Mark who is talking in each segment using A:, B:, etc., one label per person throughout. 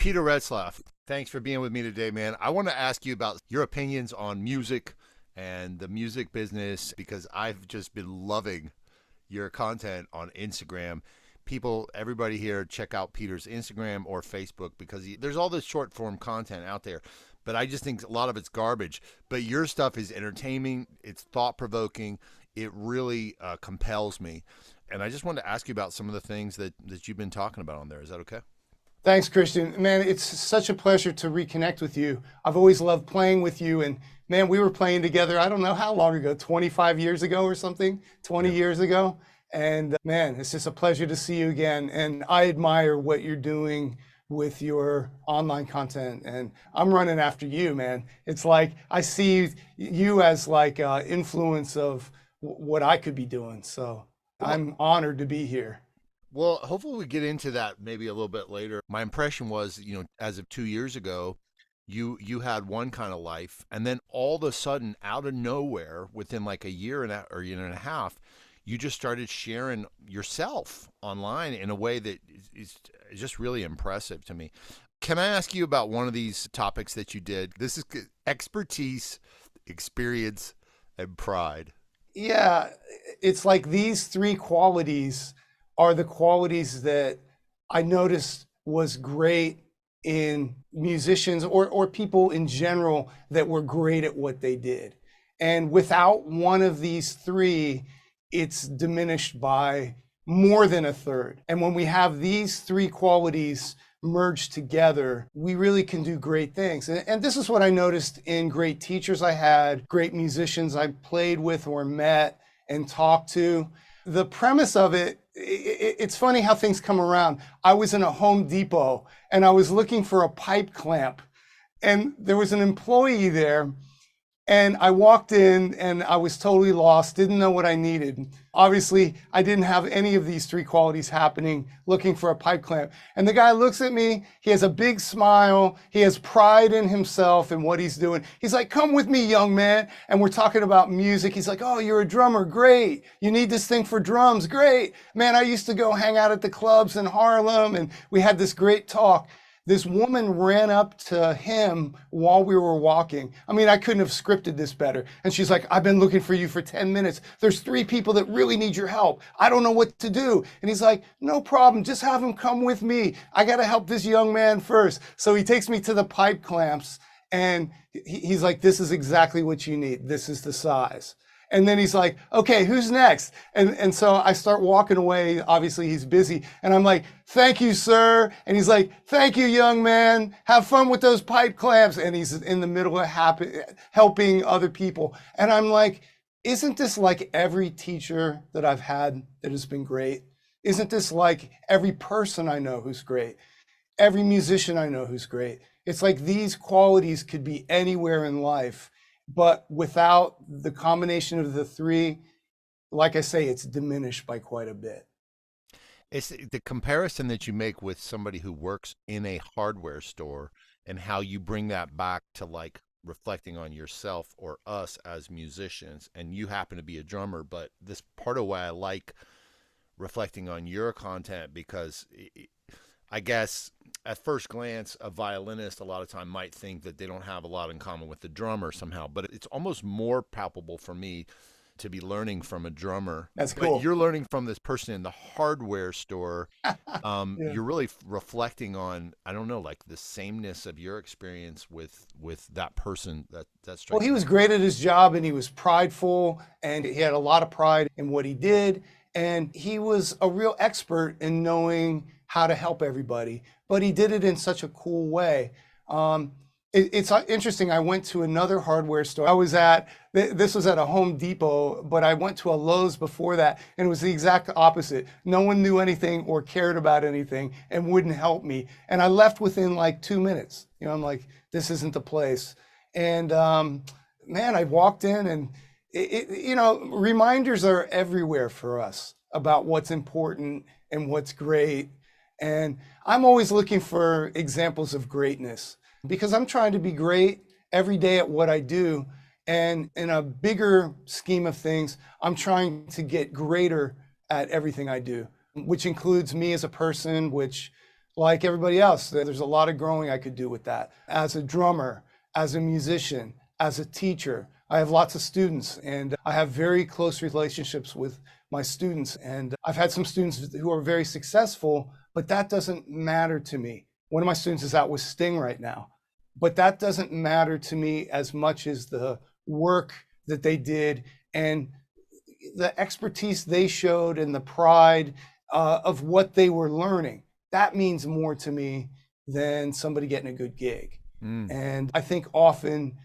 A: Peter Retzlaff, thanks for being with me today, man. I want to ask you about your opinions on music and the music business because I've just been loving your content on Instagram. People, everybody here, check out Peter's Instagram or Facebook because there's all this short form content out there. But I just think a lot of it's garbage. But your stuff is entertaining, it's thought provoking, it really compels me. And I just wanted to ask you about some of the things that you've been talking about on there. Is that okay?
B: Thanks, Christian. Man, it's such a pleasure to reconnect with you. I've always loved playing with you. And man, we were playing together, I don't know how long ago, 25 years ago or something, 20
A: Yeah.
B: years ago. And man, it's just a pleasure to see you again. And I admire what you're doing with your online content. And I'm running after you, man. It's like I see you as like influence of what I could be doing. So
A: Well,
B: I'm honored to be here.
A: Well, hopefully we get into that maybe a little bit later. My impression was, as of 2 years ago, you had one kind of life, and then all of a sudden, out of nowhere, within like a year or year and a half, you just started sharing yourself online in a way that is just really impressive to me. Can I ask you about one of these topics that you did? This is expertise, experience, and pride.
B: Yeah, it's like these three qualities are the qualities that I noticed was great in musicians or people in general that were great at what they did. And without one of these three, it's diminished by more than a third. And when we have these three qualities merged together, we really can do great things. And this is what I noticed in great teachers I had, great musicians I played with or met and talked to. The premise of it's funny how things come around. I was in a Home Depot and I was looking for a pipe clamp, and there was an employee there. And I walked in and I was totally lost, didn't know what I needed. Obviously, I didn't have any of these three qualities happening, looking for a pipe clamp. And the guy looks at me, he has a big smile, he has pride in himself and what he's doing. He's like, "Come with me, young man." And we're talking about music. He's like, "Oh, you're a drummer, great. You need this thing for drums, great. Man, I used to go hang out at the clubs in Harlem," and we had this great talk. This woman ran up to him while we were walking. I mean, I couldn't have scripted this better. And she's like, "I've been looking for you for 10 minutes. There's three people that really need your help. I don't know what to do." And he's like, "No problem. Just have him come with me. I got to help this young man first." So he takes me to the pipe clamps and he's like, "This is exactly what you need. This is the size." And then he's like, "Okay, who's next?" And so I start walking away. Obviously, he's busy. And I'm like, "Thank you, sir." And he's like, "Thank you, young man. Have fun with those pipe clamps." And he's in the middle of helping other people. And I'm like, isn't this like every teacher that I've had that has been great? Isn't this like every person I know who's great? Every musician I know who's great? It's like these qualities could be anywhere in life. But without the combination of the three, like I say, it's diminished by quite a bit.
A: It's the comparison that you make with somebody who works in a hardware store and how you bring that back to like reflecting on yourself or us as musicians. And you happen to be a drummer, but this part of why I like reflecting on your content because I guess at first glance, a violinist a lot of time might think that they don't have a lot in common with the drummer somehow, but it's almost more palpable for me to be learning from a drummer.
B: That's
A: But
B: cool.
A: you're learning from this person in the hardware store.
B: Yeah.
A: You're really reflecting on, I don't know, like the sameness of your experience with that person. That
B: Well,
A: strikes
B: he
A: me.
B: was great at his job and he was prideful and he had a lot of pride in what he did. And he was a real expert in knowing how to help everybody, but he did it in such a cool way. It's interesting. I went to another hardware store. This was at a Home Depot, but I went to a Lowe's before that, and it was the exact opposite. No one knew anything or cared about anything and wouldn't help me. And I left within like 2 minutes. I'm like, this isn't the place. And man, I walked in and reminders are everywhere for us about what's important and what's great. And I'm always looking for examples of greatness because I'm trying to be great every day at what I do. And in a bigger scheme of things, I'm trying to get greater at everything I do, which includes me as a person, which like everybody else. There's a lot of growing I could do with that. As a drummer, as a musician, as a teacher, I have lots of students, and I have very close relationships with my students. And I've had some students who are very successful, but that doesn't matter to me. One of my students is out with Sting right now, but that doesn't matter to me as much as the work that they did and the expertise they showed and the pride of what they were learning. That means more to me than somebody getting a good gig. And I think often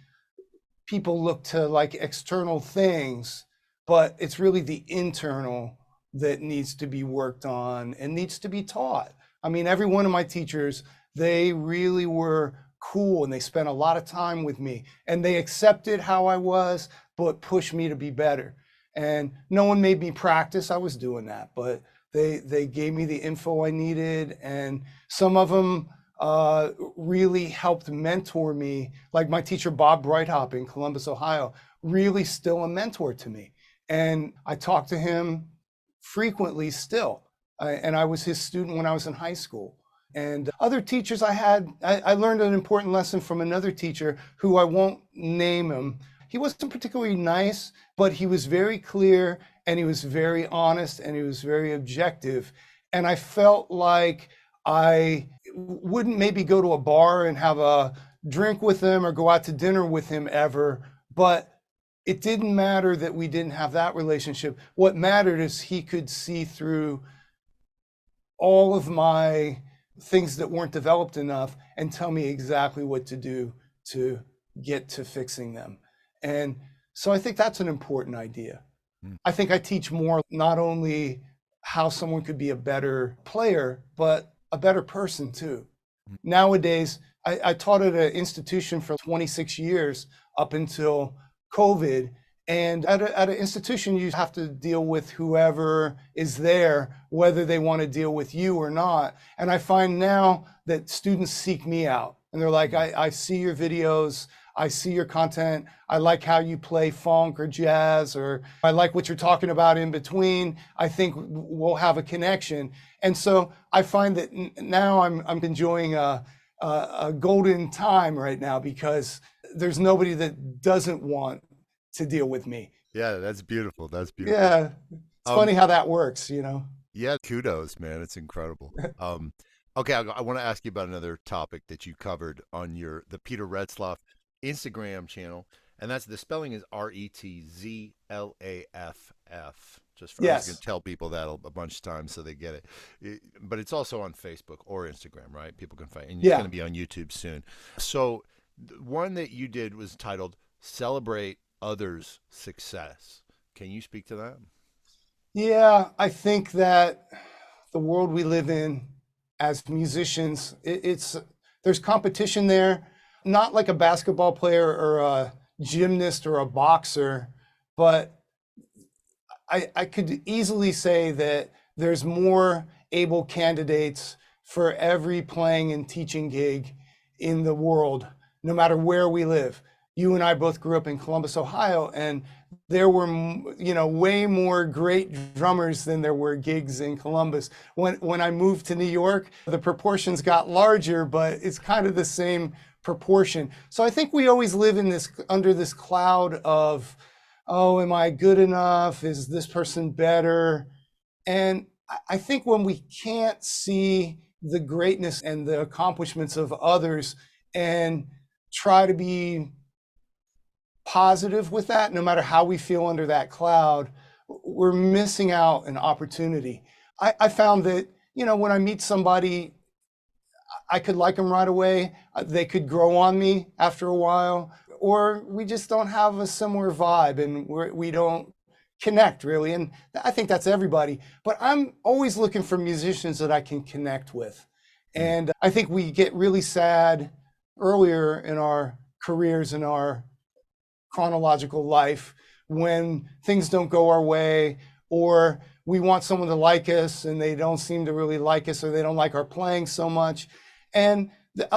B: people look to like external things, but it's really the internal that needs to be worked on and needs to be taught. I mean, every one of my teachers, they really were cool and they spent a lot of time with me and they accepted how I was, but pushed me to be better. And no one made me practice. I was doing that, but they gave me the info I needed. And some of them really helped mentor me. Like my teacher, Bob Breithop in Columbus, Ohio, really still a mentor to me. And I talk to him frequently still. And I was his student when I was in high school. And other teachers I learned an important lesson from another teacher who I won't name him. He wasn't particularly nice, but he was very clear and he was very honest and he was very objective. And I felt like I wouldn't maybe go to a bar and have a drink with him or go out to dinner with him ever, but it didn't matter that we didn't have that relationship. What mattered is he could see through all of my things that weren't developed enough and tell me exactly what to do to get to fixing them. And so I think that's an important idea. I think I teach more not only how someone could be a better player, but a better person too. Nowadays, I taught at an institution for 26 years up until COVID. And at an institution, you have to deal with whoever is there, whether they want to deal with you or not. And I find now that students seek me out and they're like, I see your videos, I see your content, I like how you play funk or jazz, or I like what you're talking about in between. I think we'll have a connection. And so I find that now I'm enjoying a golden time right now because there's nobody that doesn't want to deal with me.
A: Yeah, that's beautiful. That's beautiful.
B: Yeah, it's funny how that works, you know?
A: Yeah, kudos, man. It's incredible. Okay, I want to ask you about another topic that you covered on the Peter Retzlaff Instagram channel, and that's the spelling is Retzlaff. Just for I was going to tell people that a bunch of times so they get it. But it's also on Facebook or Instagram, right? People can find, and it's going to be on YouTube soon. So the one that you did was titled "Celebrate Others' Success." Can you speak to that?
B: Yeah, I think that the world we live in as musicians, there's competition there, not like a basketball player or a gymnast or a boxer, but I could easily say that there's more able candidates for every playing and teaching gig in the world, no matter where we live. You and I both grew up in Columbus, Ohio, and there were, way more great drummers than there were gigs in Columbus. When I moved to New York, the proportions got larger, but it's kind of the same proportion. So I think we always live in under this cloud of, oh, am I good enough? Is this person better? And I think when we can't see the greatness and the accomplishments of others and try to be positive with that, no matter how we feel under that cloud, we're missing out an opportunity. I found that, when I meet somebody, I could like them right away. They could grow on me after a while, or we just don't have a similar vibe and we don't connect really. And I think that's everybody, but I'm always looking for musicians that I can connect with. And I think we get really sad earlier in our careers, in our chronological life, when things don't go our way, or we want someone to like us and they don't seem to really like us, or they don't like our playing so much. And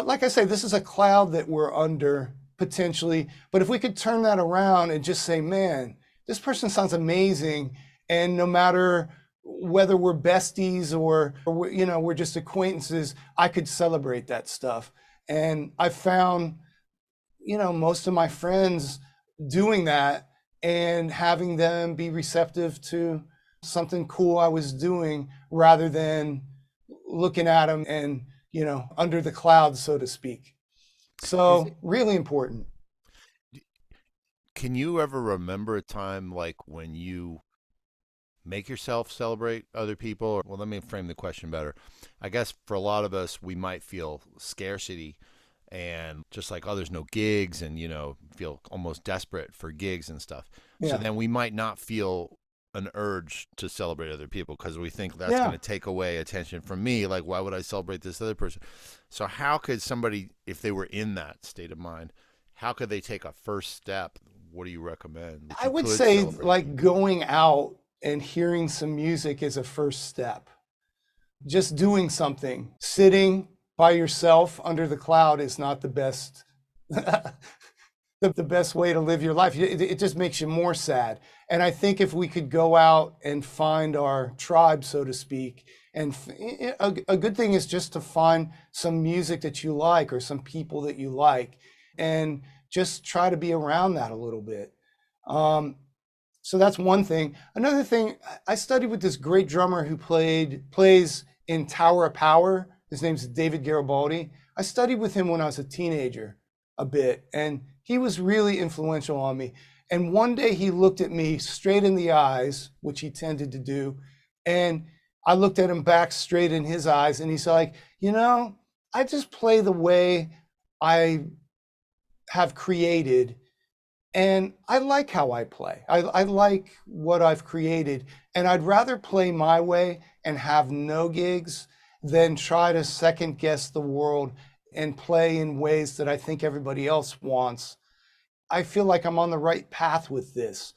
B: like I say, this is a cloud that we're under potentially, but if we could turn that around and just say, man, this person sounds amazing, and no matter whether we're besties or we're just acquaintances, I could celebrate that stuff. And I found, most of my friends doing that and having them be receptive to something cool I was doing rather than looking at them and, under the clouds, so to speak.
A: Is
B: So
A: it,
B: really important.
A: can you ever remember a time like when you make yourself celebrate other people? Or, well, let me frame the question better. I guess for a lot of us, we might feel scarcity and just like, oh, there's no gigs, and, feel almost desperate for gigs and stuff. So
B: Yeah.
A: then we might not feel an urge to celebrate other people because we think that's going
B: Yeah.
A: to take away attention from me. Like, why would I celebrate this other person? So, how could somebody, if they were in that state of mind, how could they take a first step? What do you recommend that
B: I
A: you
B: would
A: could
B: say
A: celebrate?
B: like going out and hearing some music is a first step. Just doing something, sitting by yourself under the cloud is not the best the best way to live your life. It just makes you more sad. And I think if we could go out and find our tribe, so to speak, and a good thing is just to find some music that you like or some people that you like, and just try to be around that a little bit. Um, so that's one thing. Another thing, I studied with this great drummer who plays in Tower of Power. His name's David Garibaldi. I studied with him when I was a teenager a bit, and he was really influential on me. And one day he looked at me straight in the eyes, which he tended to do, and I looked at him back straight in his eyes, and he's like, I just play the way I have created, and I like how I play. I like what I've created. And I'd rather play my way and have no gigs than try to second guess the world and play in ways that I think everybody else wants. I feel like I'm on the right path with this.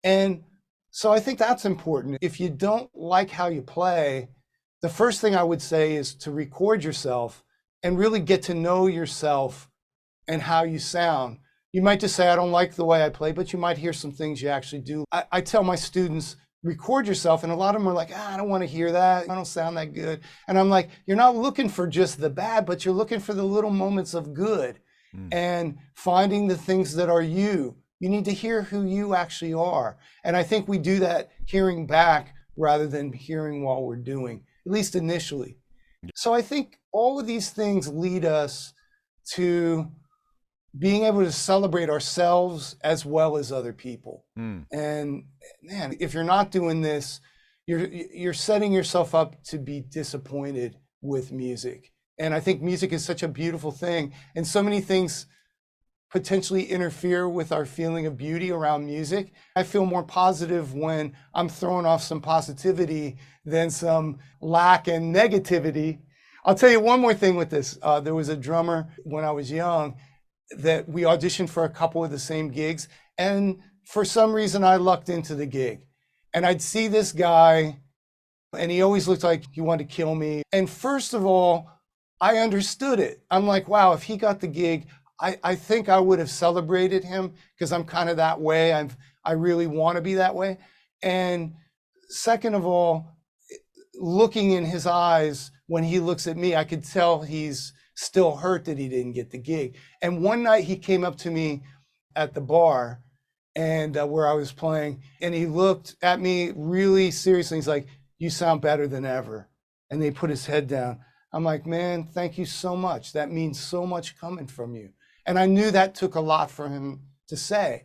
B: And so I think that's important. If you don't like how you play, the first thing I would say is to record yourself and really get to know yourself and how you sound. You might just say, I don't like the way I play, but you might hear some things you actually do. I tell my students, record yourself. And a lot of them are like, I don't want to hear that. I don't sound that good. And I'm like, you're not looking for just the bad, but you're looking for the little moments of good
A: Mm.
B: and finding the things that are you. You need to hear who you actually are. And I think we do that hearing back rather than hearing while we're doing, at least initially. So I think all of these things lead us to being able to celebrate ourselves as well as other people.
A: Mm.
B: And man, if you're not doing this, you're setting yourself up to be disappointed with music. And I think music is such a beautiful thing, and so many things potentially interfere with our feeling of beauty around music. I feel more positive when I'm throwing off some positivity than some lack and negativity. I'll tell you one more thing with this. There was a drummer when I was young that we auditioned for a couple of the same gigs. And for some reason, I lucked into the gig. And I'd see this guy, and he always looked like he wanted to kill me. And first of all, I understood it. I'm like, wow, if he got the gig, I think I would have celebrated him because I'm kind of that way. I really want to be that way. And second of all, looking in his eyes when he looks at me, I could tell he's still hurt that he didn't get the gig. And one night he came up to me at the bar and where I was playing, and he looked at me really seriously. He's like, "You sound better than ever." And he put his head down. I'm like, "Man, thank you so much. That means so much coming from you." And I knew that took a lot for him to say.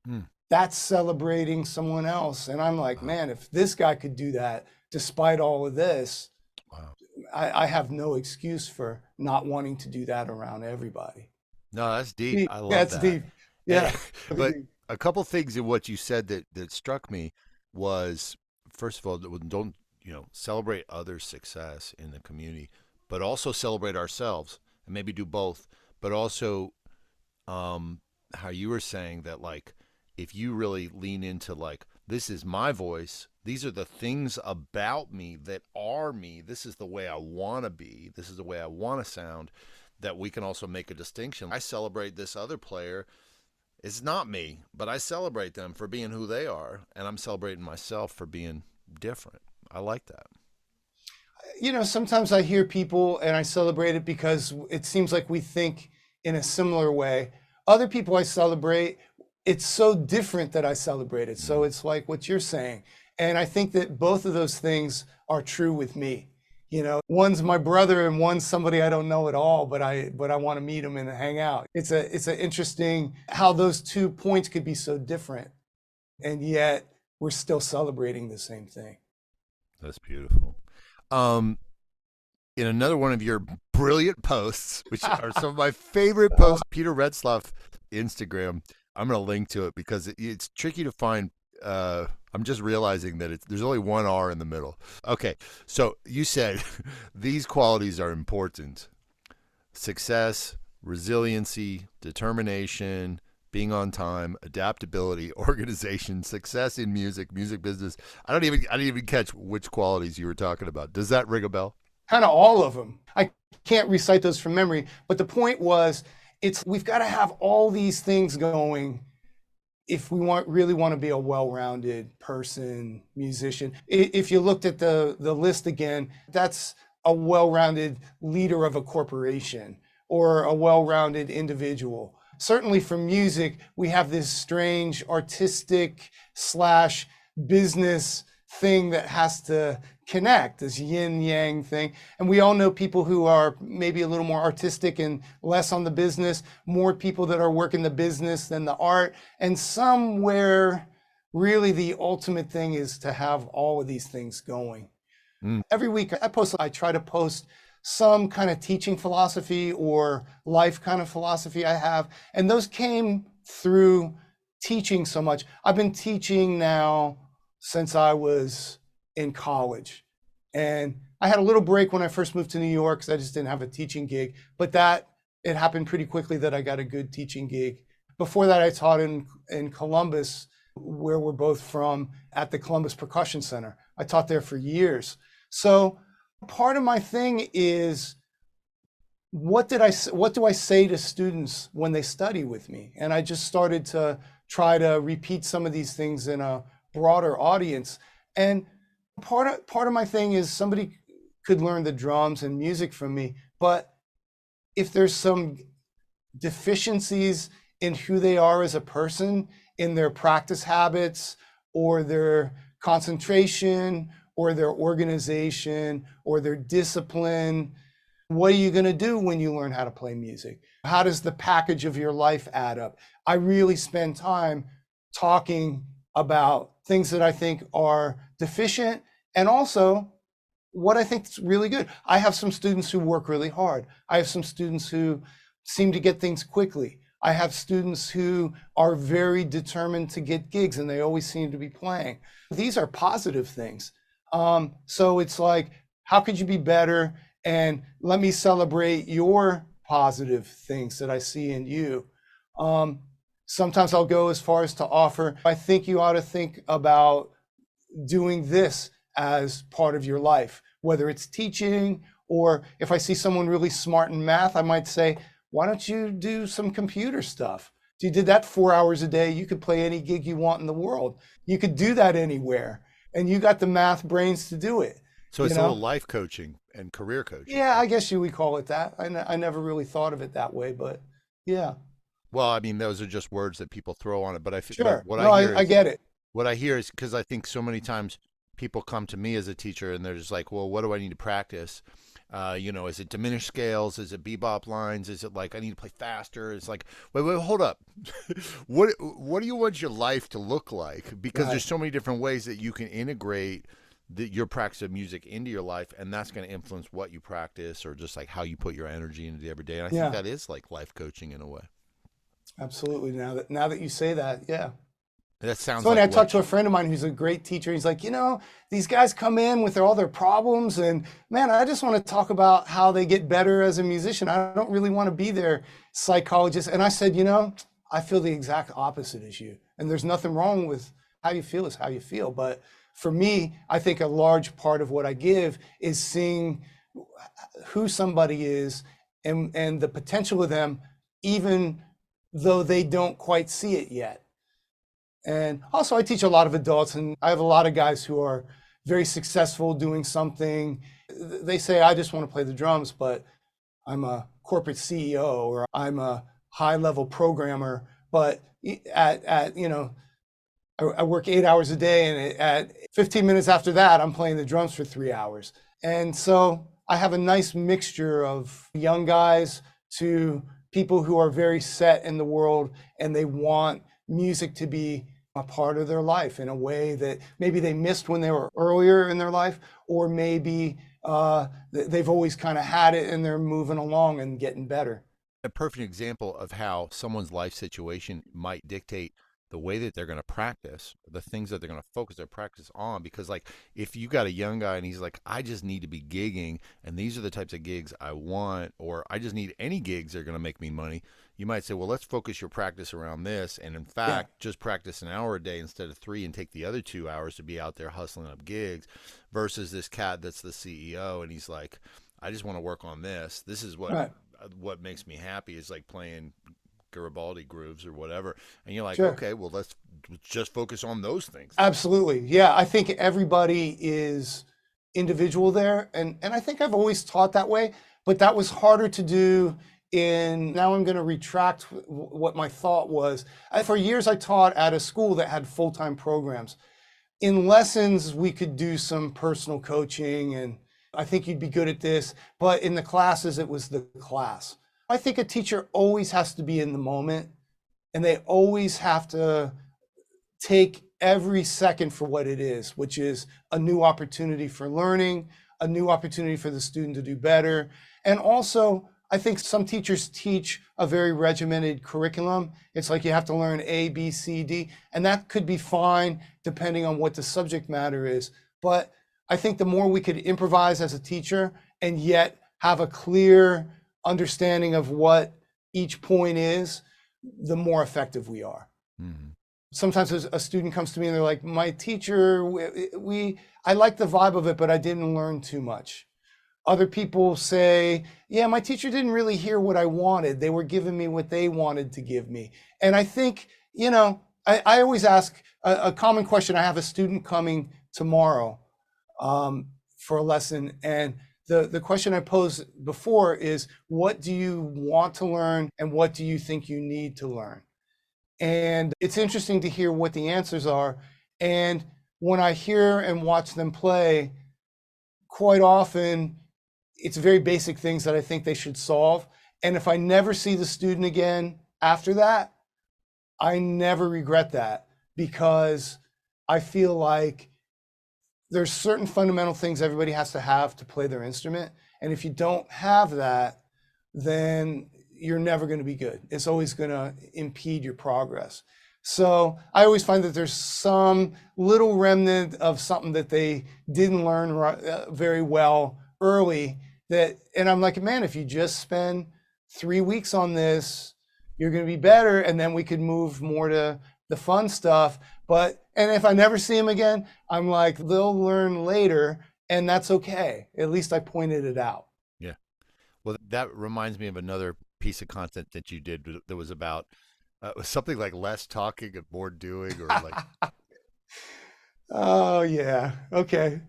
A: Mm.
B: That's celebrating someone else. And I'm like,
A: Wow.
B: man, if this guy could do that despite all of this,
A: Wow.
B: I have no excuse for not wanting to do that around everybody.
A: No, that's deep.
B: Deep.
A: I
B: Yeah,
A: love
B: it's
A: that.
B: deep. Yeah.
A: But a couple things in what you said that struck me was, first of all, don't, celebrate others' success in the community, but also celebrate ourselves, and maybe do both. But also, how you were saying that, like, if you really lean into, like, this is my voice, these are the things about me that are me, this is the way I want to be, this is the way I want to sound, that we can also make a distinction. I celebrate this other player. It's not me, but I celebrate them for being who they are, and I'm celebrating myself for being different. I like that.
B: Sometimes I hear people and I celebrate it because it seems like we think in a similar way. Other people I celebrate, it's so different that I celebrate it. So
A: Mm.
B: it's like what you're saying. And I think that both of those things are true with me. One's my brother and one's somebody I don't know at all, but I want to meet him and hang out. It's a interesting how those 2 points could be so different, and yet we're still celebrating the same thing.
A: That's beautiful. Um, in another one of your brilliant posts, which are some of my favorite posts, Peter Retzlaff Instagram. I'm going to link to it because it's tricky to find. I'm just realizing that there's only one R in the middle. Okay, so you said these qualities are important: success, resiliency, determination, being on time, adaptability, organization, success in music business. I didn't even catch which qualities you were talking about. Does that ring a bell?
B: Kind of all of them. I can't recite those from memory, but the point was, we've got to have all these things going if we really want to be a well-rounded person, musician. If you looked at the list again, that's a well-rounded leader of a corporation or a well-rounded individual. Certainly for music, we have this strange artistic / business thing that has to connect, this yin yang thing. And we all know people who are maybe a little more artistic and less on the business, more people that are working the business than the art. And somewhere, really the ultimate thing is to have all of these things going.
A: Mm.
B: Every week I try to post some kind of teaching philosophy or life kind of philosophy I have. And those came through teaching so much. I've been teaching now since I was in college. And I had a little break when I first moved to New York because I just didn't have a teaching gig. But it happened pretty quickly that I got a good teaching gig. Before that, I taught in Columbus, where we're both from, at the Columbus Percussion Center. I taught there for years. So part of my thing is, what do I say to students when they study with me? And I just started to try to repeat some of these things in a broader audience. And part of my thing is, somebody could learn the drums and music from me, but if there's some deficiencies in who they are as a person, in their practice habits or their concentration or their organization or their discipline, what are you going to do when you learn how to play music? How does the package of your life add up? I really spend time talking about things that I think are deficient and also what I think is really good. I have some students who work really hard. I have some students who seem to get things quickly. I have students who are very determined to get gigs and they always seem to be playing. These are positive things. So it's like, how could you be better? And let me celebrate your positive things that I see in you. Sometimes I'll go as far as to offer, I think you ought to think about doing this as part of your life, whether it's teaching, or if I see someone really smart in math, I might say, why don't you do some computer stuff? If you did that 4 hours a day, you could play any gig you want in the world. You could do that anywhere. And you got the math brains to do it.
A: So it's a little life coaching and career coaching.
B: Yeah, I guess you would call it that. I never really thought of it that way, but yeah.
A: Well, I mean, those are just words that people throw on it, but
B: Sure.
A: what
B: No,
A: I hear
B: I get it.
A: What I hear is, because I think so many times people come to me as a teacher and they're just like, well, what do I need to practice? Is it diminished scales? Is it bebop lines? Is it like I need to play faster? It's like, wait, hold up. What do you want your life to look like? Because
B: Right.
A: there's so many different ways that you can integrate your practice of music into your life, and that's going to influence what you practice or just like how you put your energy into the everyday. And I
B: Yeah.
A: think that is like life coaching in a way.
B: Absolutely. Now that you say that, yeah.
A: That sounds
B: So when
A: like
B: I talked to a friend of mine who's a great teacher, he's like, these guys come in with all their problems, and man, I just want to talk about how they get better as a musician. I don't really want to be their psychologist. And I said, I feel the exact opposite as you. And there's nothing wrong with how you feel is how you feel. But for me, I think a large part of what I give is seeing who somebody is and the potential of them, even though they don't quite see it yet. And also I teach a lot of adults, and I have a lot of guys who are very successful doing something. They say, I just want to play the drums, but I'm a corporate CEO or I'm a high level programmer. But I work 8 hours a day, and at 15 minutes after that, I'm playing the drums for 3 hours. And so I have a nice mixture of young guys to people who are very set in the world and they want music to be a part of their life in a way that maybe they missed when they were earlier in their life, or maybe they've always kind of had it and they're moving along and getting better.
A: A perfect example of how someone's life situation might dictate the way that they're going to practice, the things that they're going to focus their practice on. Because, like, if you got a young guy and he's like, I just need to be gigging, and these are the types of gigs I want, or I just need any gigs that are going to make me money, you might say, well, let's focus your practice around this. And in fact, just practice an hour a day instead of 3 and take the other 2 hours to be out there hustling up gigs, versus this cat that's the CEO and he's like, I just want to work on this. This is what makes me happy, is like playing Garibaldi grooves or whatever. And you're like,
B: Sure.
A: okay, well, let's just focus on those things.
B: Absolutely. Yeah, I think everybody is individual there. And I think I've always taught that way, but that was harder to do now I'm going to retract what my thought was. For years, I taught at a school that had full-time programs. In lessons, we could do some personal coaching, and I think you'd be good at this. But in the classes, it was the class. I think a teacher always has to be in the moment, and they always have to take every second for what it is, which is a new opportunity for learning, a new opportunity for the student to do better. And also, I think some teachers teach a very regimented curriculum. It's like you have to learn A, B, C, D, and that could be fine depending on what the subject matter is. But I think the more we could improvise as a teacher and yet have a clear understanding of what each point is, the more effective we are.
A: Mm-hmm.
B: Sometimes a student comes to me and they're like, my teacher, I like the vibe of it, but I didn't learn too much. Other people say, yeah, my teacher didn't really hear what I wanted. They were giving me what they wanted to give me. And I think, I always ask a common question. I have a student coming tomorrow for a lesson, and the question I posed before is, what do you want to learn and what do you think you need to learn? And it's interesting to hear what the answers are. And when I hear and watch them play, quite often, it's very basic things that I think they should solve. And if I never see the student again after that, I never regret that, because I feel like there's certain fundamental things everybody has to have to play their instrument. And if you don't have that, then you're never going to be good. It's always going to impede your progress. So I always find that there's some little remnant of something that they didn't learn very well early, and I'm like, man, if you just spend 3 weeks on this, you're going to be better. And then we could move more to the fun stuff. And if I never see them again, I'm like, they'll learn later, and that's okay. At least I pointed it out.
A: Yeah. Well, that reminds me of another piece of content that you did that was about something like less talking and more doing, or like.
B: Oh yeah. Okay.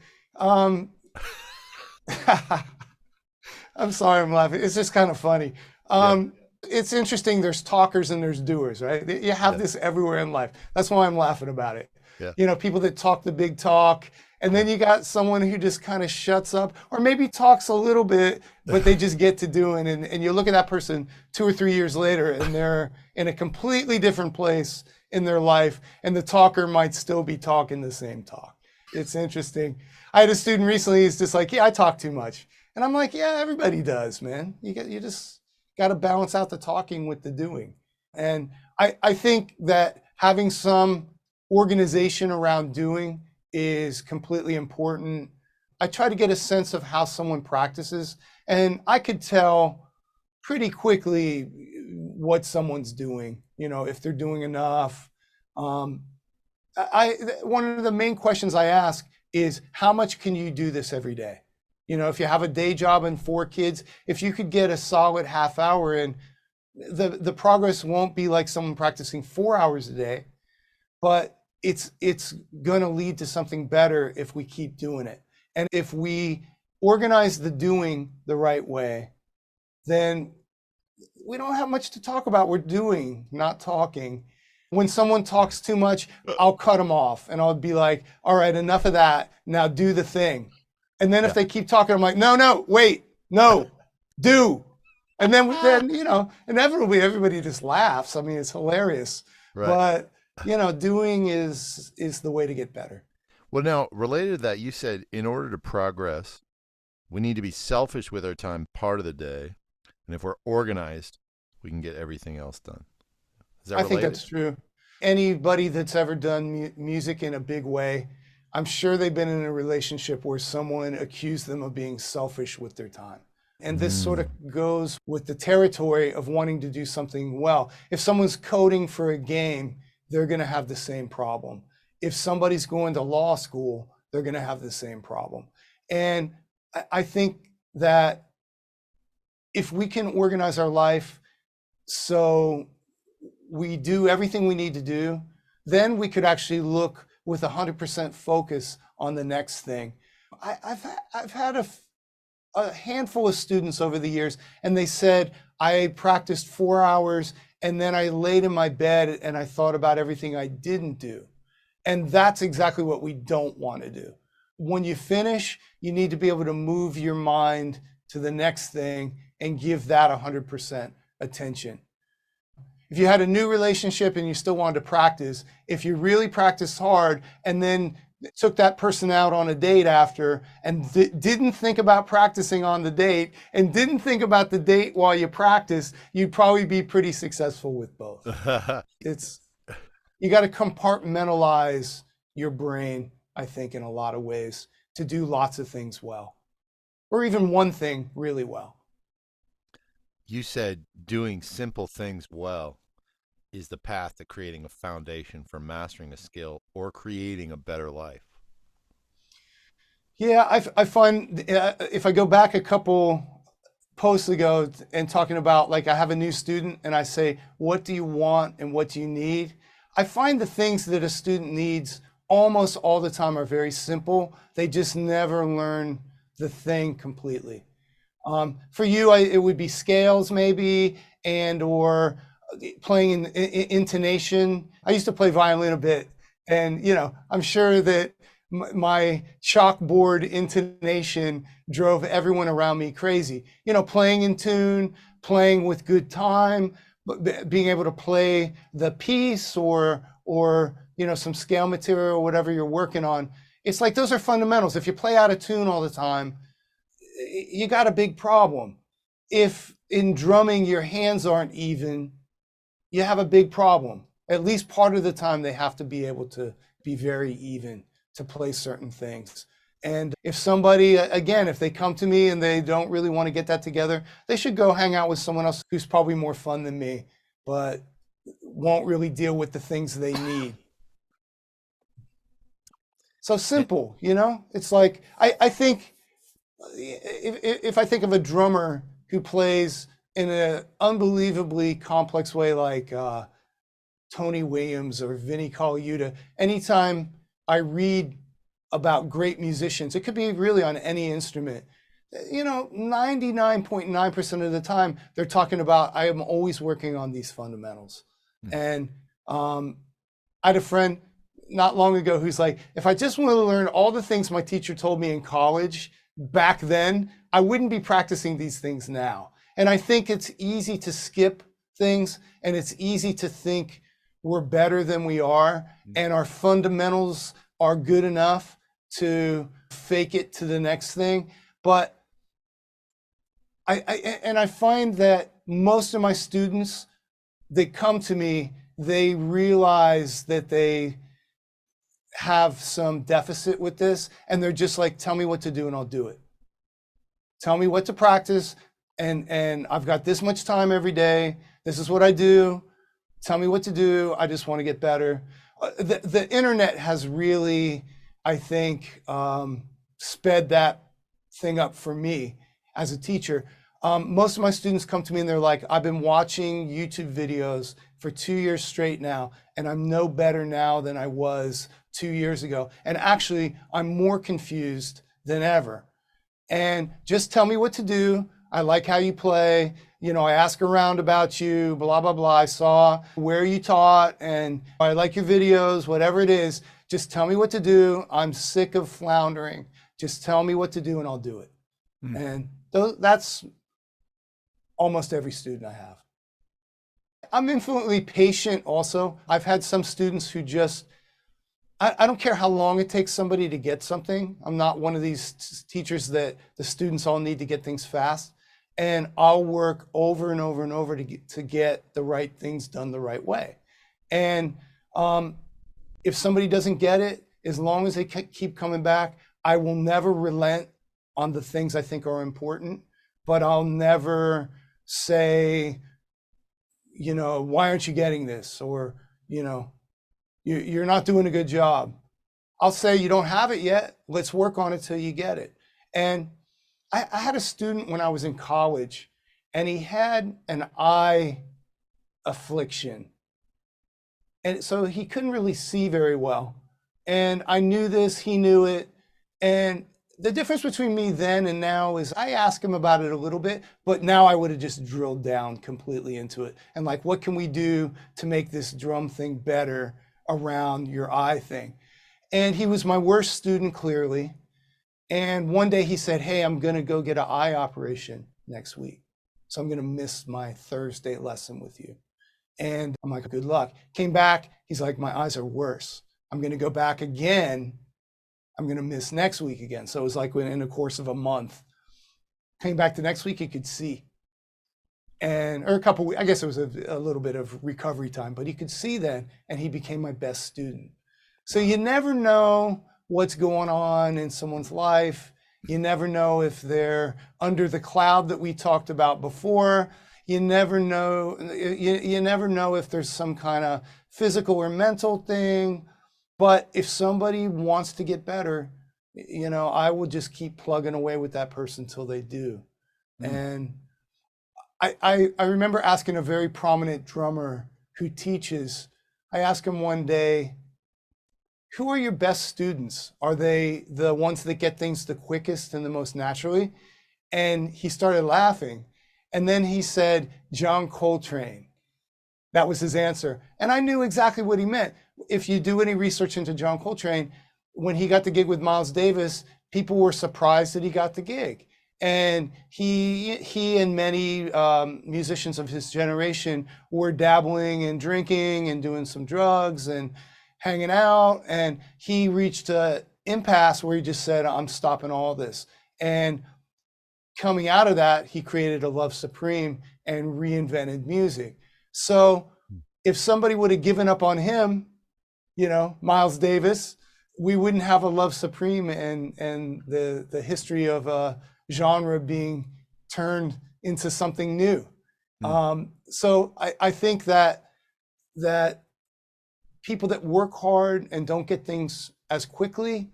B: I'm sorry, I'm laughing. It's just kind of funny. It's interesting. There's talkers and there's doers, right? You have this everywhere in life. That's why I'm laughing about it.
A: Yeah.
B: People that talk the big talk, and then you got someone who just kind of shuts up, or maybe talks a little bit, but they just get to doing. And you look at that person 2 or 3 years later, and they're in a completely different place in their life, and the talker might still be talking the same talk. It's interesting. I had a student recently who's just like, yeah, I talk too much. And I'm like, yeah, everybody does, man. You just got to balance out the talking with the doing. And I think that having some organization around doing is completely important. I try to get a sense of how someone practices, and I could tell pretty quickly what someone's doing, if they're doing enough. One of the main questions I ask is, how much can you do this every day? If you have a day job and 4 kids, if you could get a solid half hour in, the progress won't be like someone practicing 4 hours a day, but it's going to lead to something better if we keep doing it. And if we organize the doing the right way, then we don't have much to talk about. We're doing, not talking. When someone talks too much, I'll cut them off and I'll be like, all right, enough of that. Now do the thing. And then if
A: Yeah.
B: they keep talking, I'm like, no, wait, no, do. And then, inevitably everybody just laughs. I mean, it's hilarious.
A: Right.
B: But, doing is the way to get better.
A: Well, now, related to that, you said in order to progress, we need to be selfish with our time part of the day. And if we're organized, we can get everything else done. Is that
B: I think
A: related?
B: that's true. Anybody that's ever done music in a big way, I'm sure they've been in a relationship where someone accused them of being selfish with their time. And this sort of goes with the territory of wanting to do something well. If someone's coding for a game, they're going to have the same problem. If somebody's going to law school, they're going to have the same problem. And I think that if we can organize our life so we do everything we need to do, then we could actually look with 100% focus on the next thing. I've had a handful of students over the years, and they said, I practiced 4 hours and then I laid in my bed and I thought about everything I didn't do. And that's exactly what we don't want to do. When you finish, you need to be able to move your mind to the next thing and give that 100% attention. If you had a new relationship and you still wanted to practice, if you really practiced hard and then took that person out on a date after and didn't think about practicing on the date and didn't think about the date while you practice, you'd probably be pretty successful with both. You got to compartmentalize your brain, I think, in a lot of ways to do lots of things well, or even one thing really well.
A: You said doing simple things well is the path to creating a foundation for mastering a skill or creating a better life.
B: Yeah, I find if I go back a couple posts ago and talking about, like, I have a new student and I say, what do you want and what do you need? I find the things that a student needs almost all the time are very simple. They just never learn the thing completely. For you, it would be scales maybe, and or playing in intonation. I used to play violin a bit, and I'm sure that my chalkboard intonation drove everyone around me crazy. Playing in tune, playing with good time, but being able to play the piece or some scale material or whatever you're working on. It's like those are fundamentals. If you play out of tune all the time, you got a big problem. If in drumming your hands aren't even, you have a big problem. At least part of the time they have to be able to be very even to play certain things. And if somebody, again, if they come to me and they don't really want to get that together, they should go hang out with someone else who's probably more fun than me, but won't really deal with the things they need. So simple, it's like, I think, if I think of a drummer who plays in an unbelievably complex way, like Tony Williams or Vinnie Colaiuta, anytime I read about great musicians, it could be really on any instrument, 99.9% of the time, they're talking about, I am always working on these fundamentals. And I had a friend not long ago who's like, if I just want to learn all the things my teacher told me in college back then, I wouldn't be practicing these things now. And I think it's easy to skip things, and it's easy to think we're better than we are, and our fundamentals are good enough to fake it to the next thing. But I find that most of my students that come to me, they realize that they have some deficit with this, and they're just like, tell me what to do and I'll do it. Tell me what to practice, and I've got this much time every day. This is what I do. Tell me what to do. I just want to get better. The internet has really, I think, sped that thing up for me as a teacher. Most of my students come to me and they're like, I've been watching YouTube videos for 2 years straight now, and I'm no better now than I was 2 years ago. And actually, I'm more confused than ever. And just tell me what to do. I like how you play. You know, I ask around about you, blah, blah, blah. I saw where you taught and I like your videos, whatever it is. Just tell me what to do. I'm sick of floundering. Just tell me what to do and I'll do it. And that's almost every student I have. I'm infinitely patient also. I've had some students who just, I don't care how long it takes somebody to get something. I'm not one of these teachers that the students all need to get things fast. And I'll work over and over and over to get the right things done the right way. And if somebody doesn't get it, as long as they keep coming back, I will never relent on the things I think are important, but I'll never say, you know, why aren't you getting this? Or, you know, you're not doing a good job. I'll say, you don't have it yet. Let's work on it till you get it. And I had a student when I was in college, and he had an eye affliction. And so he couldn't really see very well. And I knew this, he knew it. And the difference between me then and now is I asked him about it a little bit, but now I would have just drilled down completely into it. And like, what can we do to make this drum thing better around your eye thing? And he was my worst student, clearly. And one day he said, hey, I'm going to go get an eye operation next week. So I'm going to miss my Thursday lesson with you. And I'm like, good luck. Came back. He's like, my eyes are worse. I'm going to go back again. I'm going to miss next week again. So it was like in the course of a month. Came back the next week, he could see. And, or a couple weeks, I guess it was a little bit of recovery time, but he could see then, and he became my best student. So you never know what's going on in someone's life. You never know if they're under the cloud that we talked about before. You never know, you never know if there's some kind of physical or mental thing. But if somebody wants to get better, you know, I will just keep plugging away with that person till they do. And I remember asking a very prominent drummer who teaches, I asked him one day, who are your best students? Are they the ones that get things the quickest and the most naturally? And he started laughing. And then he said, John Coltrane. That was his answer. And I knew exactly what he meant. If you do any research into John Coltrane, when he got the gig with Miles Davis, people were surprised that he got the gig. And he and many musicians of his generation were dabbling in drinking and doing some drugs and hanging out. And he reached an impasse where he just said, I'm stopping all this. And coming out of that, he created a Love Supreme and reinvented music. So if somebody would have given up on him, you know, Miles Davis, we wouldn't have a Love Supreme and the history of a genre being turned into something new. So I think that people that work hard and don't get things as quickly,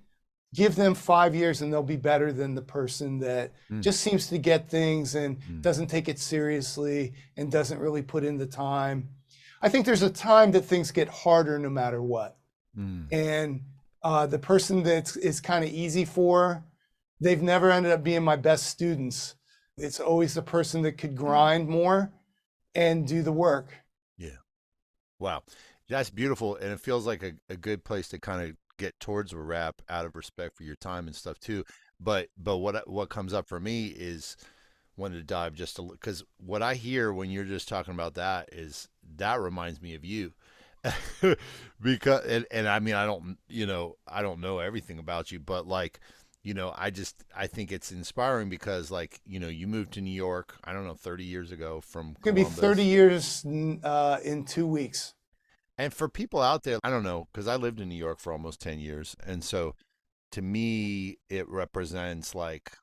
B: give them 5 years and they'll be better than the person that just seems to get things and doesn't take it seriously and doesn't really put in the time. I think there's a time that things get harder no matter what. And the person that is kind of easy for, they've never ended up being my best students. It's always the person that could grind more and do the work.
A: Yeah. Wow. That's beautiful. And it feels like a good place to kind of get towards a wrap out of respect for your time and stuff too. But what comes up for me is wanted to dive just a little, because what I hear when you're just talking about that is that reminds me of you. Because and I mean I don't know everything about you, but like, you know, I think it's inspiring because, like, you know, you moved to New York, I don't know, 30 years ago from
B: It's gonna be 30 years in 2 weeks.
A: And for people out there, I don't know, because I lived in New York for almost 10 years. And so to me, it represents like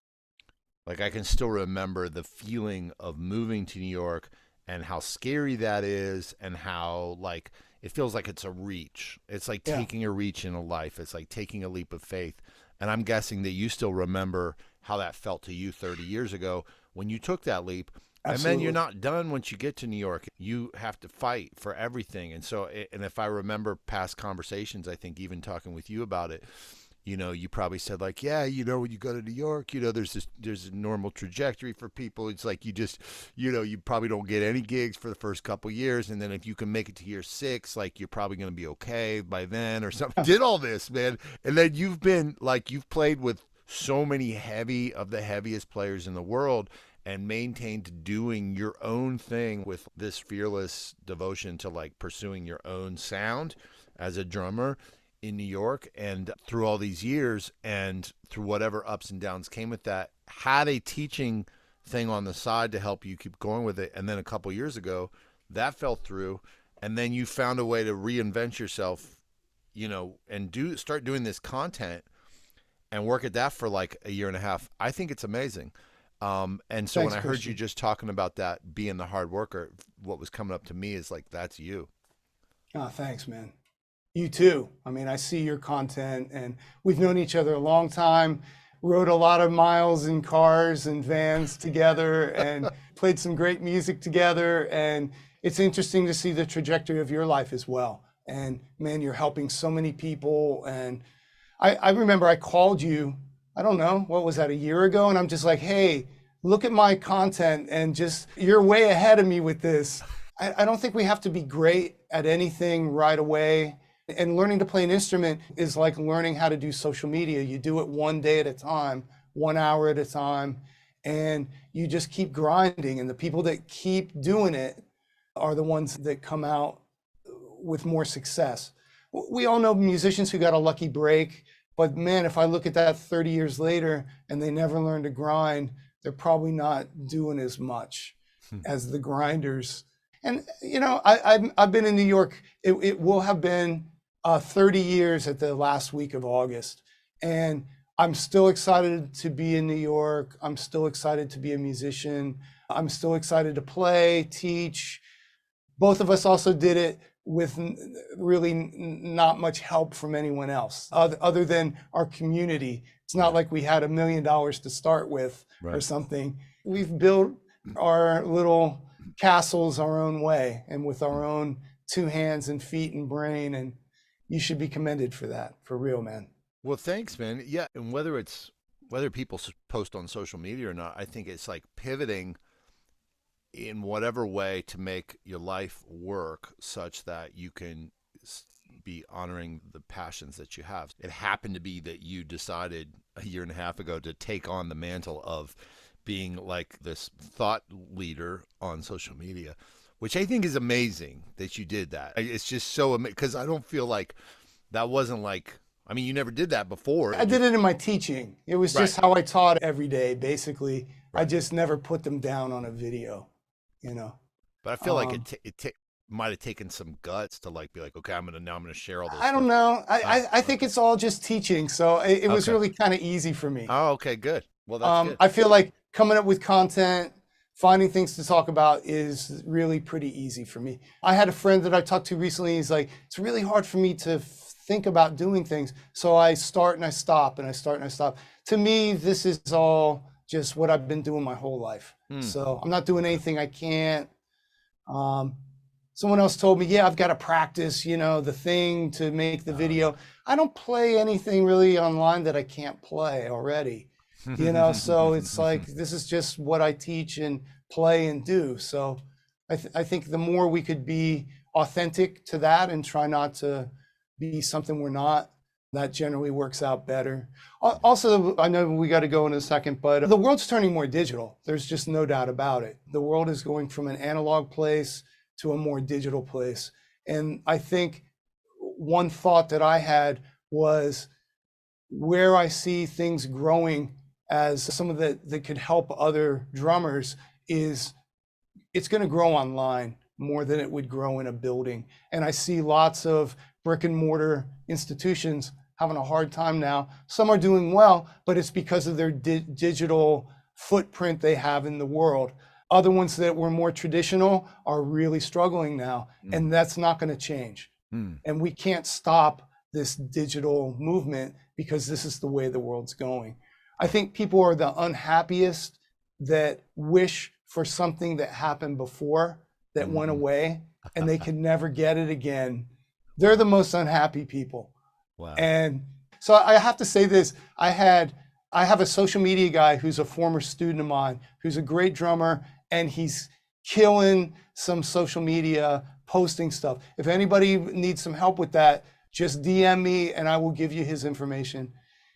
A: I can still remember the feeling of moving to New York and how scary that is and how like it feels like it's a reach. It's like taking a reach in a life. It's like taking a leap of faith. And I'm guessing that you still remember how that felt to you 30 years ago when you took that leap. And then you're
B: Absolutely.
A: not done once you get to New York. You have to fight for everything. And so, and if I remember past conversations, I think even talking with you about it, you probably said like, yeah, when you go to New York, there's a normal trajectory for people. It's like you just, you probably don't get any gigs for the first couple years, and then if you can make it to year 6, like you're probably going to be okay by then or something. Did all this, man, and then you've played with so many of the heaviest players in the world and maintained doing your own thing with this fearless devotion to like pursuing your own sound as a drummer in New York, and through all these years and through whatever ups and downs came with that, had a teaching thing on the side to help you keep going with it. And then a couple years ago, that fell through, and then you found a way to reinvent yourself, and start doing this content and work at that for like a year and a half. I think it's amazing. And so
B: Thanks,
A: when I heard you
B: Christian.
A: just talking about that, being the hard worker, what was coming up to me is like, that's you.
B: Oh, thanks, man. You too. I mean, I see your content, and we've known each other a long time, rode a lot of miles in cars and vans together, and played some great music together. And it's interesting to see the trajectory of your life as well. And man, you're helping so many people. And I remember I called you, I don't know, what was that, a year ago? And I'm just like, hey, look at my content, and just, you're way ahead of me with this. I don't think we have to be great at anything right away. And learning to play an instrument is like learning how to do social media. You do it one day at a time, 1 hour at a time, and you just keep grinding. And the people that keep doing it are the ones that come out with more success. We all know musicians who got a lucky break, but man, if I look at that 30 years later and they never learned to grind, they're probably not doing as much as the grinders. And I've been in New York. It will have been 30 years at the last week of August, and I'm still excited to be in New York. I'm still excited to be a musician. I'm still excited to play, teach. Both of us also did it with really not much help from anyone else other than our community. It's not like we had $1 million to start with or
A: Right.
B: something. We've built our little castles our own way and with our own 2 hands and feet and brain, and you should be commended for that, for real, man.
A: Well, thanks, man. Yeah, and whether people post on social media or not, I think it's like pivoting in whatever way to make your life work such that you can be honoring the passions that you have. It happened to be that you decided a year and a half ago to take on the mantle of being like this thought leader on social media, which I think is amazing that you did that. It's just so amazing because I don't feel like that wasn't like, I mean, you never did that before.
B: I did it in my teaching. It was
A: Right.
B: just how I taught every day, basically. I
A: Right.
B: just never put them down on a video, you know.
A: But I feel like
B: Um,
A: it might have taken some guts to like be like, okay, I'm gonna share all this
B: I don't
A: stuff.
B: know.
A: Oh,
B: I think
A: okay.
B: it's all just teaching. So it was
A: Okay.
B: really kind of easy for me.
A: Oh, okay, good. Well, that's good.
B: I feel like coming up with content, finding things to talk about is really pretty easy for me. I had a friend that I talked to recently. He's like, it's really hard for me to think about doing things. So I start and I stop and I start and I stop. To me, this is all just what I've been doing my whole life.
A: Hmm.
B: So I'm not doing
A: Okay.
B: anything I can't. Um, Someone else told me, yeah, I've got to practice, the thing to make the video. I don't play anything really online that I can't play already, so it's like, this is just what I teach and play and do. So I think the more we could be authentic to that and try not to be something we're not, that generally works out better. Also, I know we got to go in a second, but the world's turning more digital. There's just no doubt about it. The world is going from an analog place to a more digital place. And I think one thought that I had was where I see things growing as some of that could help other drummers is it's going to grow online more than it would grow in a building. And I see lots of brick and mortar institutions having a hard time now. Some are doing well, but it's because of their digital footprint they have in the world. Other ones that were more traditional are really struggling now, and that's not going to change.
A: Hmm.
B: And we can't stop this digital movement because this is the way the world's going. I think people are the unhappiest that wish for something that happened before that went
A: Mhm.
B: away and they can never get it again. They're the most unhappy people.
A: Wow.
B: And so I have to say this. I have a social media guy who's a former student of mine, who's a great drummer, and he's killing some social media posting stuff. If anybody needs some help with that, just DM me and I will give you his information.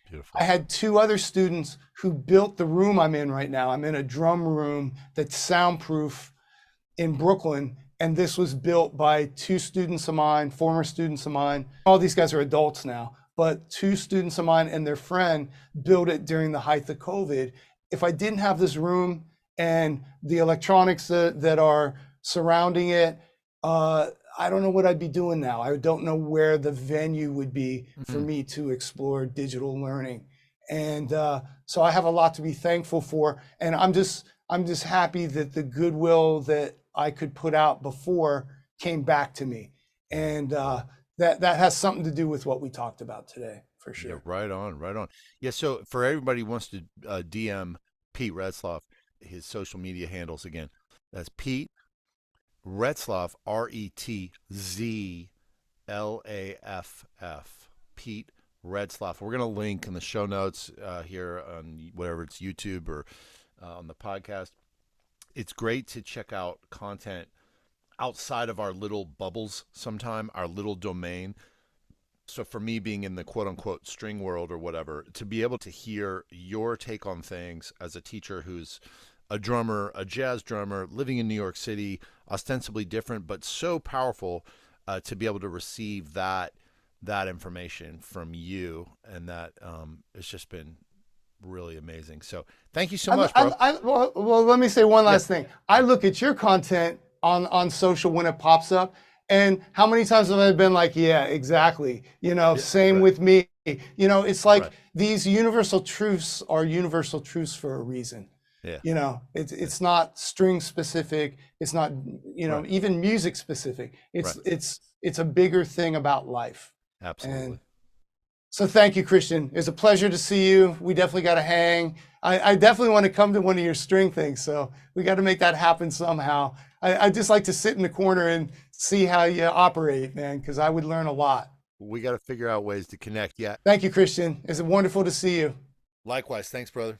A: Beautiful.
B: I had two other students who built the room I'm in right now. I'm in a drum room that's soundproof in Brooklyn. And this was built by two students of mine, former students of mine. All these guys are adults now, but two students of mine and their friend built it during the height of COVID. If I didn't have this room and the electronics that are surrounding it, I don't know what I'd be doing now. I don't know where the venue would be for
A: Mhm.
B: me to explore digital learning. And so I have a lot to be thankful for. And I'm just happy that the goodwill that I could put out before came back to me. And that has something to do with what we talked about today, for
A: Yeah,
B: sure.
A: right on, right on. Yeah, so for everybody who wants to DM Pete Retzloff, his social media handles again, that's Pete Retzloff, Retzlaff, Pete Retzloff. We're going to link in the show notes here on whatever it's YouTube or on the podcast. It's great to check out content outside of our little bubbles sometime, our little domain. So for me being in the quote unquote string world or whatever, to be able to hear your take on things as a teacher who's a drummer, a jazz drummer, living in New York City, ostensibly different, but so powerful to be able to receive that information from you, and that it's just been really amazing. So thank you so much, bro.
B: Well, let me say one
A: Yeah,
B: last thing. I look at your content on social when it pops up, and how many times have I been like, yeah, exactly.
A: yeah,
B: Same
A: right,
B: with me. It's like
A: right,
B: these universal truths are universal truths for a reason.
A: yeah, yeah,
B: It's not string specific. It's not,
A: right,
B: even music specific.
A: right,
B: It's a bigger thing about life. And
A: absolutely.
B: so thank you, Christian. It's a pleasure to see you. We definitely got to hang. I definitely want to come to one of your string things. So we got to make that happen somehow. I just like to sit in the corner and see how you operate, man, because I would learn a lot.
A: We got to figure out ways to connect. Yeah.
B: Thank you, Christian. It's wonderful to see you.
A: Likewise. Thanks, brother.